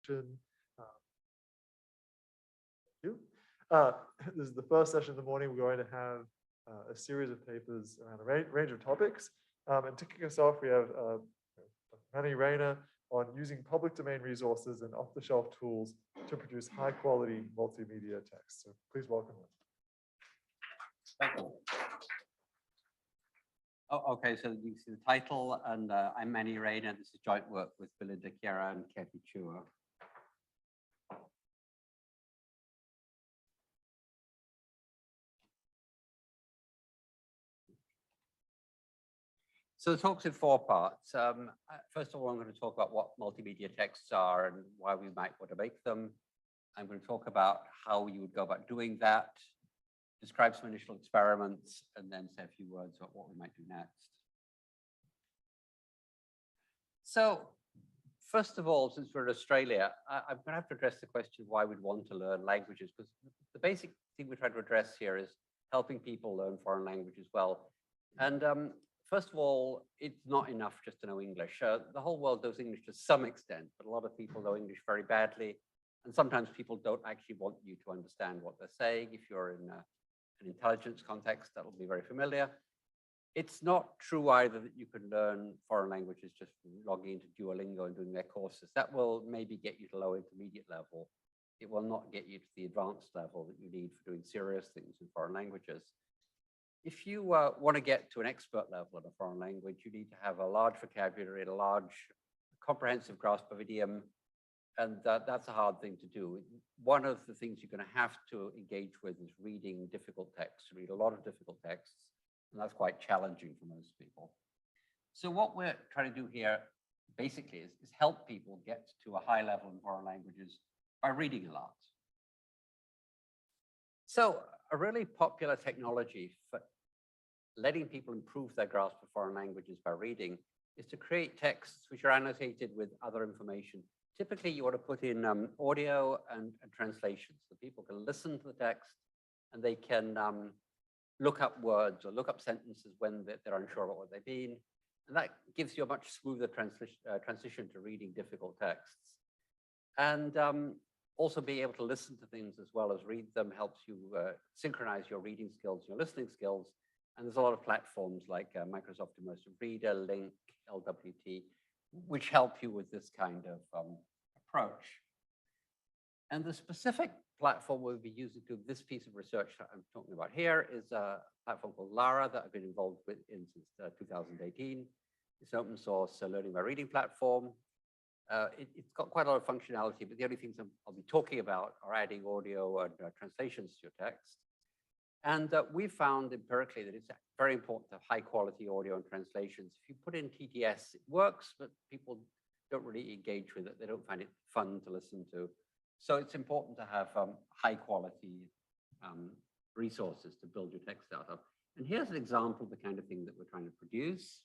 introduction. Thank you. This is the first session of the morning. We're going to have a series of papers around a range of topics. And to kick us off, we have Manny Rayner on using public domain resources and off-the-shelf tools to produce high-quality multimedia text. So please welcome him. Thank you. Oh, okay, so you see the title, and I'm Manny Rayner. This is joint work with Belinda, Chiera, and Cathy, Chua. So the talk's in 4 parts. First of all, I'm going to talk about what multimedia texts are and why we might want to make them. I'm going to talk about how you would go about doing that, describe some initial experiments, and then say a few words about what we might do next. So first of all, since we're in Australia, I'm going to have to address the question why we'd want to learn languages, because the basic thing we're trying to address here is helping people learn foreign languages well. And first of all, it's not enough just to know English. The whole world knows English to some extent, but a lot of people know English very badly. And sometimes people don't actually want you to understand what they're saying. If you're in an intelligence context, that'll be very familiar. It's not true either that you can learn foreign languages just from logging into Duolingo and doing their courses. That will maybe get you to low intermediate level. It will not get you to the advanced level that you need for doing serious things in foreign languages. If you want to get to an expert level in a foreign language, you need to have a large vocabulary and a large comprehensive grasp of idiom, and that's a hard thing to do. One of the things you're going to have to engage with is reading difficult texts, read a lot of difficult texts, and that's quite challenging for most people. So what we're trying to do here basically is help people get to a high level in foreign languages by reading a lot. So a really popular technology for letting people improve their grasp of foreign languages by reading is to create texts which are annotated with other information. Typically, you want to put in audio and translation, so people can listen to the text and they can look up words or look up sentences when they're unsure about what they mean. And that gives you a much smoother transition to reading difficult texts. And also being able to listen to things as well as read them helps you synchronize your reading skills, your listening skills. And there's a lot of platforms like Microsoft Immersive Reader, Link, LWT, which help you with this kind of approach. And the specific platform we'll be using to this piece of research that I'm talking about here is a platform called Lara that I've been involved with since 2018. It's an open source learning by reading platform. It's got quite a lot of functionality, but the only things I'll be talking about are adding audio and translations to your text. And we've found empirically that it's very important to have high quality audio and translations. If you put in TTS, it works, but people don't really engage with it. They don't find it fun to listen to. So it's important to have high quality resources to build your text out of. And here's an example of the kind of thing that we're trying to produce.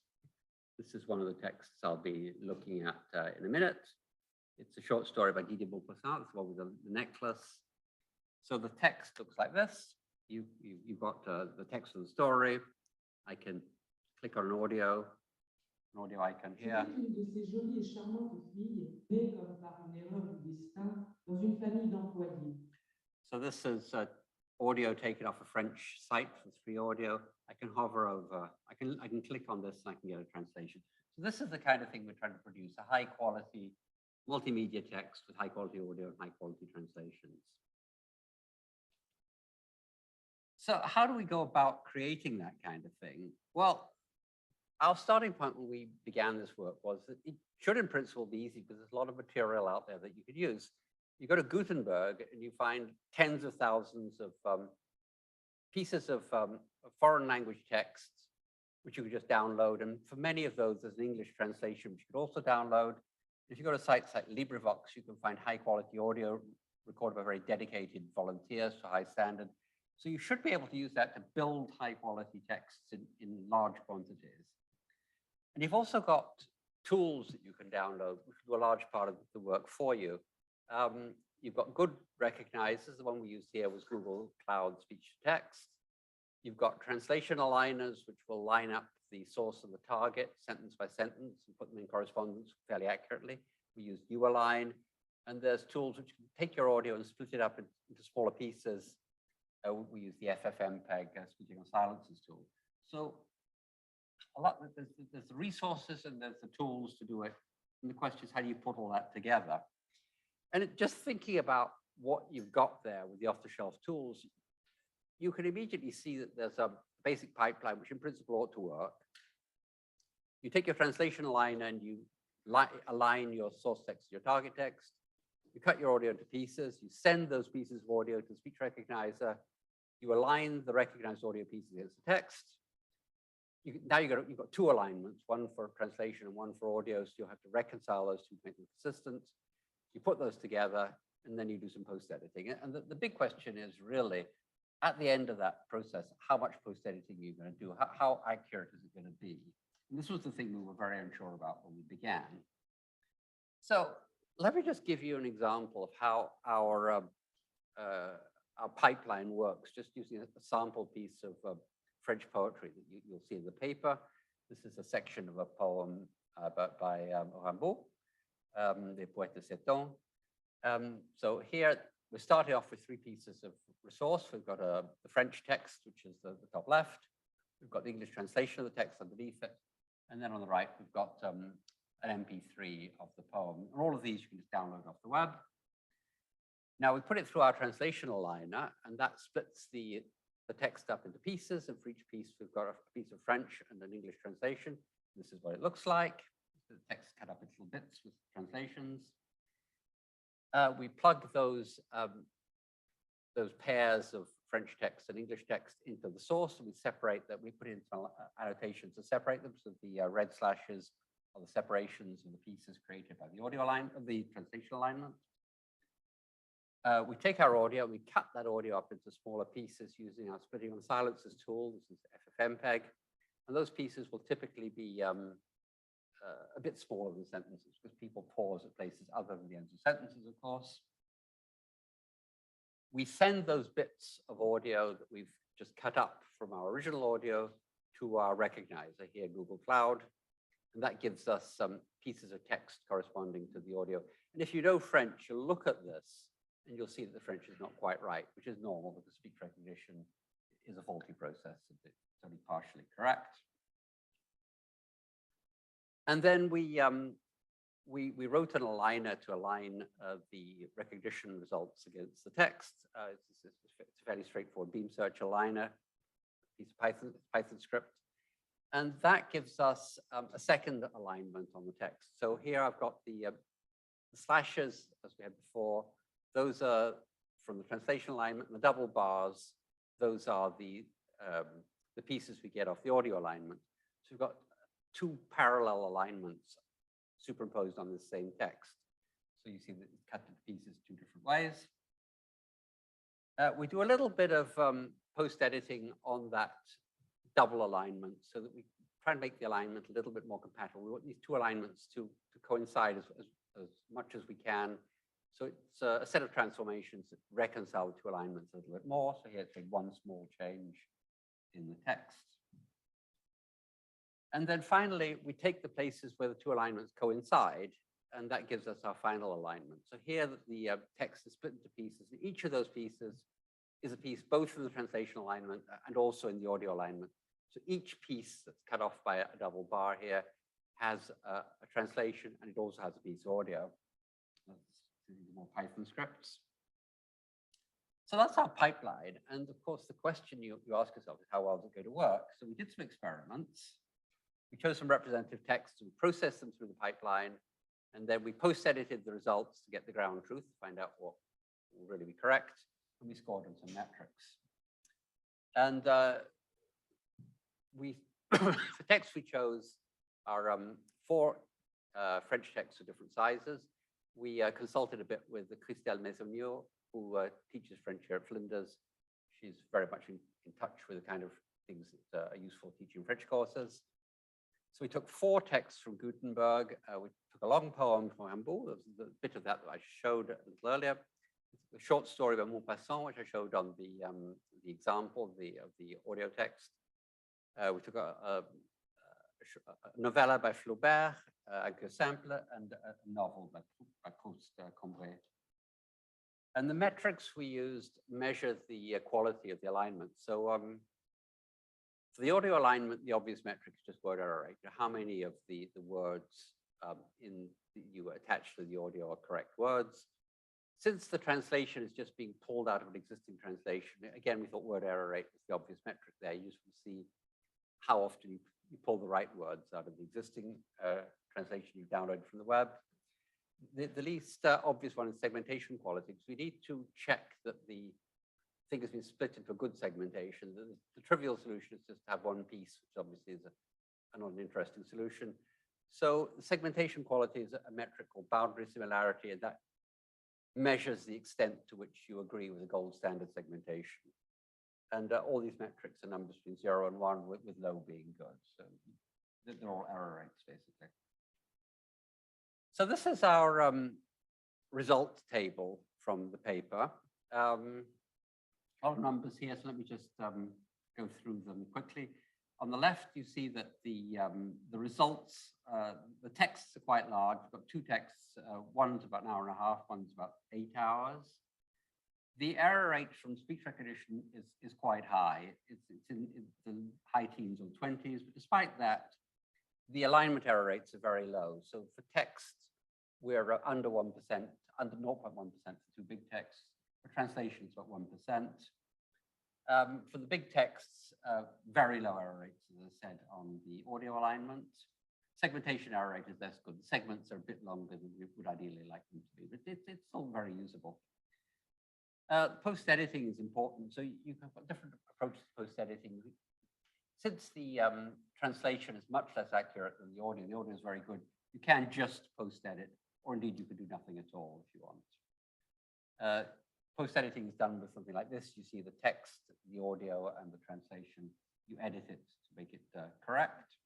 This is one of the texts I'll be looking at in a minute. It's a short story by Didier Maupassant. It's the one with the necklace. So the text looks like this. You've got the text of the story. I can click on an audio icon here. Une de ces jolies et charmantes filles, née comme par une erreur du destin dans une famille d'employés. So this is audio taken off a French site for free audio. I can hover over, I can click on this and I can get a translation. So this is the kind of thing we're trying to produce, a high quality multimedia text with high quality audio and high quality translations. So how do we go about creating that kind of thing? Well, our starting point when we began this work was that it should in principle be easy because there's a lot of material out there that you could use. You go to Gutenberg and you find tens of thousands of pieces of foreign language texts, which you could just download. And for many of those, there's an English translation, which you could also download. If you go to sites like LibriVox, you can find high quality audio recorded by very dedicated volunteers to high standard. So you should be able to use that to build high quality texts in large quantities. And you've also got tools that you can download, which do a large part of the work for you. You've got good recognizers. The one we used here was Google Cloud Speech to Text. You've got translation aligners, which will line up the source and the target sentence by sentence and put them in correspondence fairly accurately. We use UAlign. And there's tools which can take your audio and split it up into smaller pieces. We use the FFmpeg splitting on silences tool. So there's the resources and there's the tools to do it. And the question is, how do you put all that together? And just thinking about what you've got there with the off-the-shelf tools, you can immediately see that there's a basic pipeline, which in principle ought to work. You take your translation aligner and you align your source text to your target text. You cut your audio into pieces. You send those pieces of audio to the speech recognizer. You align the recognized audio pieces against the text. Now you've got two alignments, one for translation and one for audio, so you'll have to reconcile those two to make them consistent. You put those together, and then you do some post-editing. And the big question is really, at the end of that process, how much post-editing are you going to do? How accurate is it going to be? And this was the thing we were very unsure about when we began. So let me just give you an example of how our pipeline works, just using a sample piece of French poetry that you'll see in the paper. This is a section of a poem by Rimbaud, Les Poètes de Sept Ans. So here we're starting off with three pieces of resource. We've got the French text, which is the top left. We've got the English translation of the text underneath it. And then on the right, we've got an MP3 of the poem. And all of these you can just download off the web. Now we put it through our translation aligner, and that splits the text up into pieces. And for each piece, we've got a piece of French and an English translation. This is what it looks like. The text cut up into little bits with translations. We plug those pairs of French text and English text into the source, and we separate that. We put in some annotations to separate them. So the red slashes are the separations of the pieces created by the audio line of the translation alignment. We take our audio, we cut that audio up into smaller pieces using our splitting on silences tool. This is FFmpeg, and those pieces will typically be a bit smaller than sentences because people pause at places other than the ends of sentences, of course. We send those bits of audio that we've just cut up from our original audio to our recognizer here, Google Cloud, and that gives us some pieces of text corresponding to the audio. And if you know French, you'll look at this and you'll see that the French is not quite right, which is normal because speech recognition is a faulty process. It's only partially correct. And then we wrote an aligner to align the recognition results against the text. It's a fairly straightforward beam search aligner, piece of Python script. And that gives us a second alignment on the text. So here I've got the slashes, as we had before. Those are from the translation alignment, and the double bars, those are the pieces we get off the audio alignment. So we've got two parallel alignments superimposed on the same text. So you see that it's cut into pieces two different ways. We do a little bit of post-editing on that double alignment so that we try and make the alignment a little bit more compatible. We want these two alignments to coincide as much as we can. So it's a set of transformations that reconcile the two alignments a little bit more. So here it's one small change in the text. And then finally, we take the places where the two alignments coincide, and that gives us our final alignment. So here the text is split into pieces, and each of those pieces is a piece both in the translation alignment and also in the audio alignment. So each piece that's cut off by a double bar here has a translation, and it also has a piece of audio. More Python scripts. So that's our pipeline. And of course, the question you ask yourself is, how well is it going to work? So we did some experiments. We chose some representative texts, we processed them through the pipeline, and then we post-edited the results to get the ground truth, to find out what will really be correct, and we scored on some metrics. And the texts we chose are 4 French texts of different sizes. We consulted a bit with Christelle Maisonneuve, who teaches French here at Flinders. She's very much in touch with the kind of things that are useful teaching French courses. So we took 4 texts from Gutenberg. We took a long poem from Rimbaud, the bit of that I showed a little earlier. A short story by Maupassant, which I showed on the example of the audio text. We took a a novella by Flaubert, un que simple, and a novel by Proust, Combray. And the metrics we used measure the quality of the alignment. So for the audio alignment, the obvious metric is just word error rate. How many of the words you attach to the audio are correct words? Since the translation is just being pulled out of an existing translation, again, we thought word error rate was the obvious metric there. You just want to see how often you pull the right words out of the existing translation you downloaded from the web. The least obvious one is segmentation quality, because we need to check that the thing has been split into a good segmentation. The trivial solution is just to have one piece, which obviously is not an interesting solution. So the segmentation quality is a metric called boundary similarity, and that measures the extent to which you agree with the gold standard segmentation. And all these metrics are numbers between 0 and 1, with low being good. So they're all error rates, basically. So this is our result table from the paper. A lot of numbers here, so let me just go through them quickly. On the left, you see that the results, the texts are quite large. We've got two texts. One's about an hour and a half, one's about 8 hours. The error rate from speech recognition is quite high. It's in the high teens or 20s, but despite that, the alignment error rates are very low. So for text, we're under 1%, under 0.1% for two big texts. For translations, about 1%. For the big texts, very low error rates, as I said, on the audio alignment. Segmentation error rate is less good. The segments are a bit longer than we would ideally like them to be, but it's still very usable. Post-editing is important. So you have got different approaches to post-editing. Since the translation is much less accurate than the audio is very good, you can just post-edit, or indeed you could do nothing at all if you want. Post-editing is done with something like this. You see the text, the audio, and the translation. You edit it to make it correct.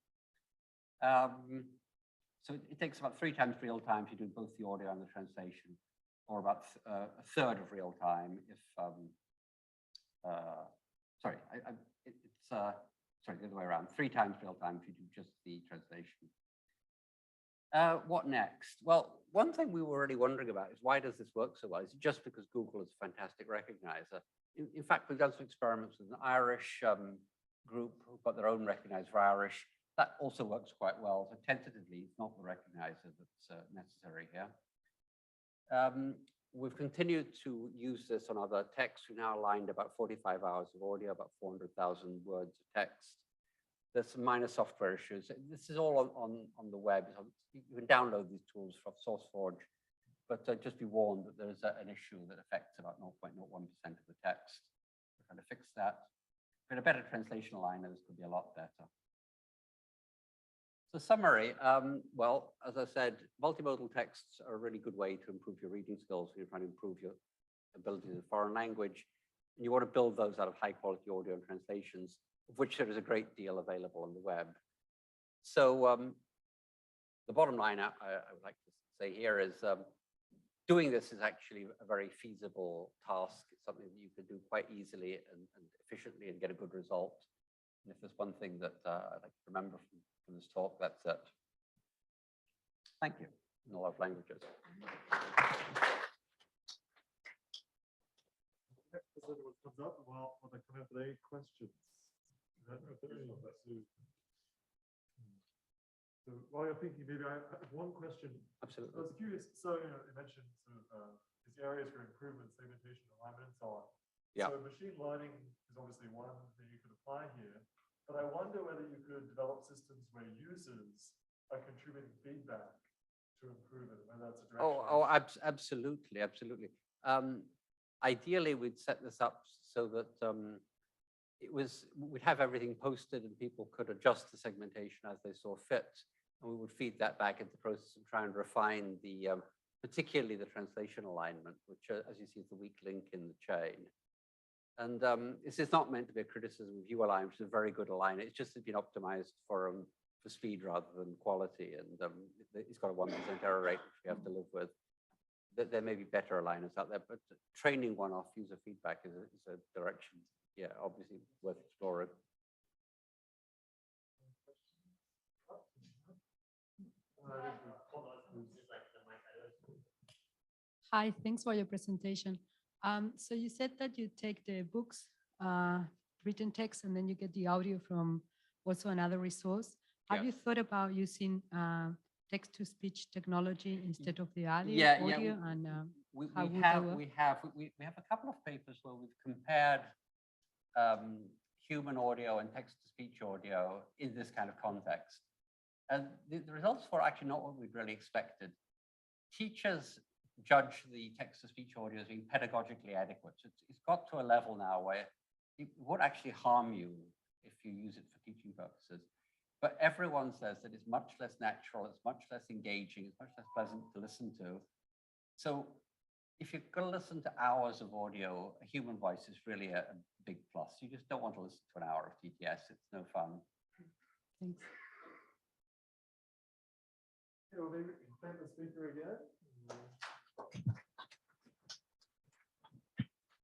So it takes about 3 times real time to do both the audio and the translation, or about a third of real time if, sorry, the other way around, 3 times real time if you do just the translation. What next? Well, one thing we were really wondering about is why does this work so well? Is it just because Google is a fantastic recognizer? In fact, we've done some experiments with an Irish group who've got their own recognizer for Irish. That also works quite well. So tentatively, it's not the recognizer that's necessary here. We've continued to use this on other texts. We've now aligned about 45 hours of audio, about 400,000 words of text. There's some minor software issues. This is all on the web. You can download these tools from SourceForge, but just be warned that there's an issue that affects about 0.01% of the text. We're trying to fix that. But a better translation aligner, this could be a lot better. So summary, well, as I said, multimodal texts are a really good way to improve your reading skills when you're trying to improve your ability in a foreign language. And you want to build those out of high quality audio and translations, of which there is a great deal available on the web. So the bottom line I would like to say here is doing this is actually a very feasible task. It's something that you can do quite easily and efficiently and get a good result. And if there's one thing that I'd like to remember from this talk, that's it. Thank you, in a lot of languages. As everyone comes up, well, when they come up with any questions. So while you're thinking, maybe I have one question. Absolutely. I was curious. So you mentioned these areas for improvement, segmentation, alignment, and so on. Yeah. So machine learning is obviously one that you could apply here. But I wonder whether you could develop systems where users are contributing feedback to improve it, whether that's a direction. Absolutely, absolutely. Ideally, we'd set this up so that we'd have everything posted and people could adjust the segmentation as they saw fit. And we would feed that back into the process and try and refine the, particularly the translation alignment, which, as you see, is the weak link in the chain. And this is not meant to be a criticism of ULI, which is a very good aligner. It's just been optimized for speed rather than quality. And it's got a 1% error rate, which we have to live with. There may be better aligners out there, but training one off user feedback is a direction, yeah, obviously worth exploring. Hi, thanks for your presentation. So you said that you take the books, written text, and then you get the audio from also another resource. Have you Yes. thought about using text-to-speech technology instead of the audio? Yeah, yeah, audio and We how would that have, work? we have a couple of papers where we've compared human audio and text-to-speech audio in this kind of context. And the results were actually not what we'd really expected. Teachers judge the text-to-speech audio as being pedagogically adequate. So it's got to a level now where it won't actually harm you if you use it for teaching purposes. But everyone says that it's much less natural, it's much less engaging, it's much less pleasant to listen to. So if you're going to listen to hours of audio, a human voice is really a big plus. You just don't want to listen to an hour of TTS. It's no fun. Thanks. Yeah, well, maybe thank the speaker again.